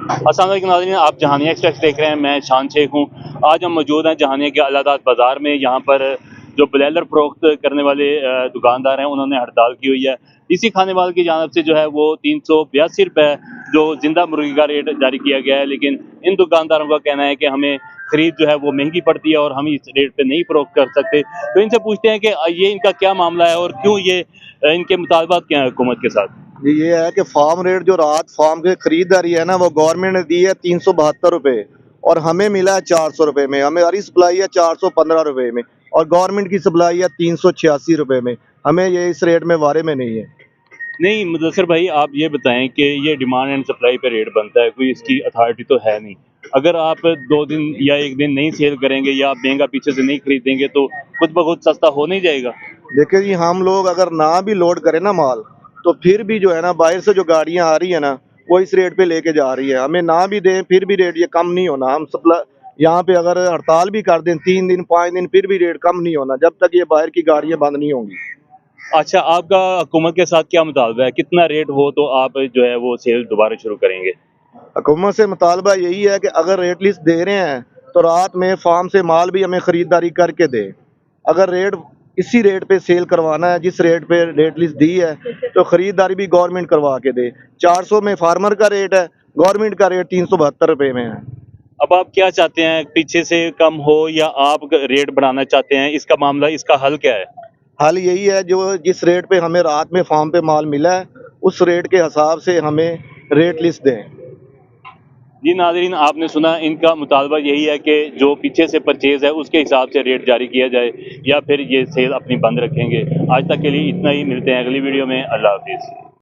अस्सलाम वालेकुम नाज़रीन, आप जहानिया एक्सप्रेस देख रहे हैं। मैं शान शेख हूँ। आज हम मौजूद हैं जहानिया के अलादाद बाज़ार में। यहाँ पर जो ब्लेलर फ़रोख्त करने वाले दुकानदार हैं, उन्होंने हड़ताल की हुई है। इसी खाने वाले की जानिब से जो है वो 382 रुपये जो ज़िंदा मुर्गी का रेट जारी किया गया है, लेकिन इन दुकानदारों का कहना है कि हमें खरीद जो है वो महंगी पड़ती है और हम इस रेट पे नहीं फ़रोख्त कर सकते। तो इनसे पूछते हैं कि ये इनका क्या मामला है और क्यों ये इनके मुतालबात क्या हैं हुकूमत के साथ। जी, ये है कि फार्म रेट जो रात फार्म की खरीदारी है ना, वो गवर्नमेंट ने दी है 372 रुपये और हमें मिला है 400 रुपये में। हमें हरी सप्लाई है 415 रुपये में और गवर्नमेंट की सप्लाई है 386 रुपये में। हमें ये इस रेट में वारे में नहीं है। नहीं मुदस्सिर भाई, आप ये बताएं कि ये डिमांड एंड सप्लाई पे रेट बनता है, कोई इसकी अथॉरिटी तो है नहीं। अगर आप 2 दिन या 1 दिन नहीं सेल करेंगे या आप महंगा पीछे से नहीं खरीदेंगे तो खुद ब खुद सस्ता हो नहीं जाएगा। देखिए जी, हम लोग अगर ना भी लोड करें ना माल, तो फिर भी जो है ना, बाहर से जो गाड़ियां आ रही है ना, वो इस रेट पे लेके जा रही है। हमें ना भी दें फिर भी रेट ये कम नहीं होना। हम सप्लाई यहाँ पे अगर हड़ताल भी कर दें 3 दिन 5 दिन, फिर भी रेट कम नहीं होना जब तक ये बाहर की गाड़ियां बंद नहीं होंगी। अच्छा, आपका हुकूमत के साथ क्या मुतालबा है, कितना रेट हो तो आप जो है वो सेल दोबारा शुरू करेंगे। हुकूमत से मुतालबा यही है कि अगर रेट लिस्ट दे रहे हैं तो रात में फार्म से माल भी हमें खरीदारी करके दे। अगर रेट इसी रेट पे सेल करवाना है जिस रेट पे रेट लिस्ट दी है, तो खरीदारी भी गवर्नमेंट करवा के दे। 400 में फार्मर का रेट है, गवर्नमेंट का रेट 372 रुपये में है। अब आप क्या चाहते हैं, पीछे से कम हो या आप रेट बढ़ाना चाहते हैं, इसका मामला, इसका हल क्या है। हाल यही है, जो जिस रेट पे हमें रात में फार्म पे माल मिला है उस रेट के हिसाब से हमें रेट लिस्ट दें। जी नाज़रीन, आपने सुना, इनका मुतालबा यही है कि जो पीछे से परचेज़ है उसके हिसाब से रेट जारी किया जाए या फिर ये सेल अपनी बंद रखेंगे। आज तक के लिए इतना ही, मिलते हैं अगली वीडियो में। अल्लाह हाफ़िज़।